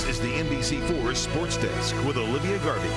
is the NBC4 Sports Desk with Olivia Garvey.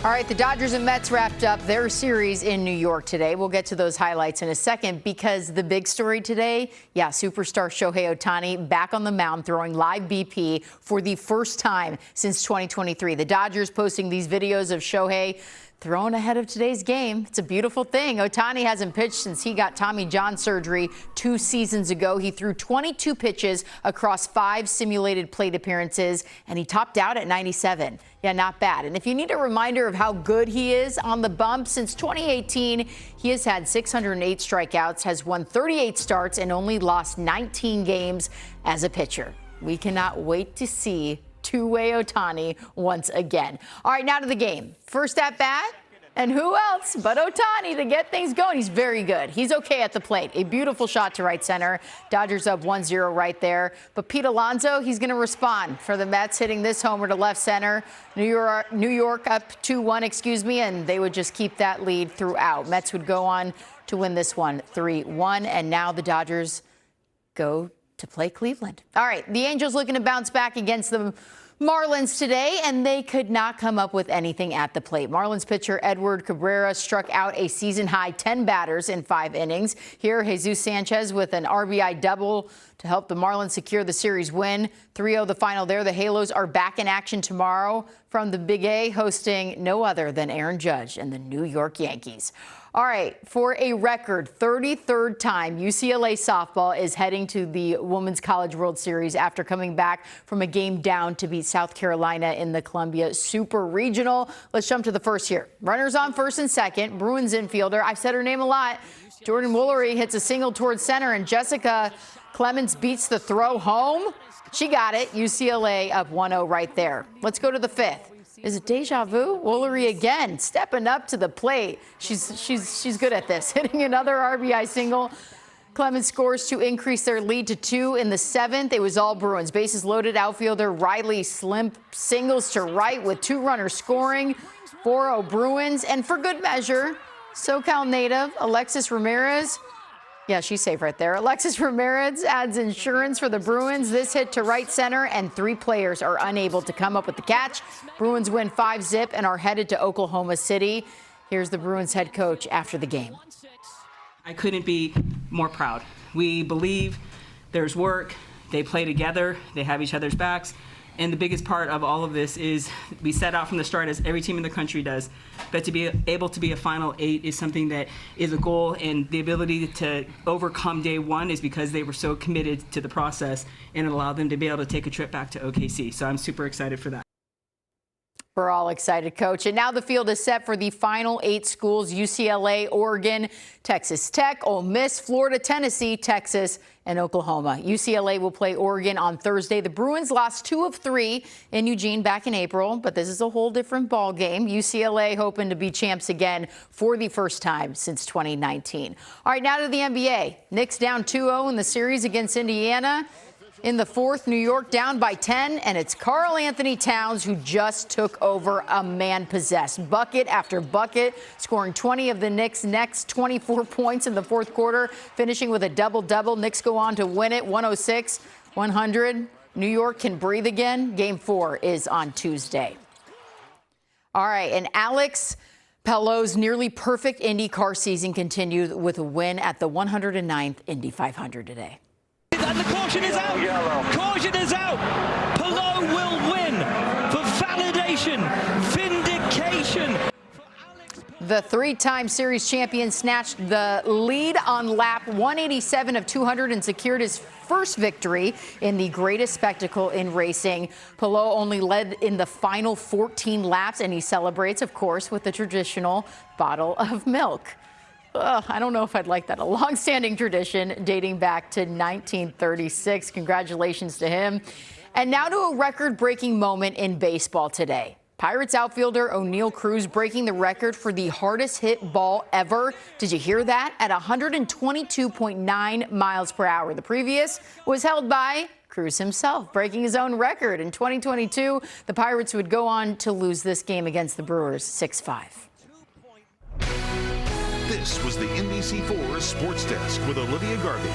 All right, the Dodgers and Mets wrapped up their series in New York today. We'll get to those highlights in a second because the big story today, superstar Shohei Ohtani back on the mound throwing live BP for the first time since 2023. The Dodgers posting these videos of Shohei throwing ahead of today's game. It's a beautiful thing. Ohtani hasn't pitched since he got Tommy John surgery 2 seasons ago. He threw 22 pitches across 5 simulated plate appearances, and he topped out at 97. Yeah, not bad. And if you need a reminder of how good he is on the bump, since 2018, he has had 608 strikeouts, has won 38 starts, and only lost 19 games as a pitcher. We cannot wait to see two-way Ohtani once again. All right, now to the game. First at bat, and who else but Ohtani to get things going? He's very good. He's okay at the plate. A beautiful shot to right center. Dodgers up 1-0 right there. But Pete Alonso, he's going to respond for the Mets, hitting this homer to left center. New York up 2-1, and they would just keep that lead throughout. Mets would go on to win this one 3-1, and now the Dodgers go to play Cleveland. All right, the Angels looking to bounce back against the Marlins today, and they could not come up with anything at the plate. Marlins pitcher Edward Cabrera struck out a season-high 10 batters in 5 innings. Here, Jesus Sanchez with an RBI double to help the Marlins secure the series win. 3-0 the final there. The Halos are back in action tomorrow from the Big A, hosting no other than Aaron Judge and the New York Yankees. All right, for a record 33rd time, UCLA softball is heading to the Women's College World Series after coming back from a game down to beat South Carolina in the Columbia Super Regional. Let's jump to the first here. Runners on first and second. Bruins infielder, I've said her name a lot, Jordan Woolery hits a single towards center, and Jessica Clemens beats the throw home. She got it. UCLA up 1-0 right there. Let's go to the 5th. Is it deja vu? Woolery again, stepping up to the plate. She's good at this. Hitting another RBI single. Clemens scores to increase their lead to 2 in the 7th. It was all Bruins. Bases loaded. Outfielder Riley Slimp singles to right with 2 runners scoring. 4-0 Bruins. And for good measure, SoCal native Alexis Ramirez. Yeah, she's safe right there. Alexis Ramirez adds insurance for the Bruins. This hit to right center, and 3 players are unable to come up with the catch. Bruins win 5-0 and are headed to Oklahoma City. Here's the Bruins head coach after the game. I couldn't be more proud. We believe there's work. They play together. They have each other's backs. And the biggest part of all of this is we set out from the start, as every team in the country does, but to be able to be a Final 8 is something that is a goal, and the ability to overcome day one is because they were so committed to the process, and it allowed them to be able to take a trip back to OKC. So I'm super excited for that. We're all excited, Coach. And now the field is set for the final 8 schools: UCLA, Oregon, Texas Tech, Ole Miss, Florida, Tennessee, Texas, and Oklahoma. UCLA will play Oregon on Thursday. The Bruins lost 2 of 3 in Eugene back in April, but this is a whole different ball game. UCLA hoping to be champs again for the first time since 2019. All right, now to the NBA. Knicks down 2-0 in the series against Indiana. In the 4th, New York down by 10, and it's Karl Anthony Towns who just took over a man-possessed. Bucket after bucket, scoring 20 of the Knicks' next 24 points in the 4th quarter, finishing with a double-double. Knicks go on to win it 106-100. New York can breathe again. Game 4 is on Tuesday. All right, and Alex Palou's nearly perfect IndyCar season continued with a win at the 109th Indy 500 today. And the caution is out. Yellow. Caution is out. Palou will win for validation, vindication. The 3-time series champion snatched the lead on lap 187 of 200 and secured his first victory in the greatest spectacle in racing. Palou only led in the final 14 laps, and he celebrates, of course, with the traditional bottle of milk. I don't know if I'd like that. A long-standing tradition dating back to 1936. Congratulations to him. And now to a record-breaking moment in baseball today. Pirates outfielder O'Neal Cruz breaking the record for the hardest hit ball ever. Did you hear that? At 122.9 miles per hour. The previous was held by Cruz himself, breaking his own record. In 2022, the Pirates would go on to lose this game against the Brewers 6-5. This was the NBC4 Sports Desk with Olivia Garvey.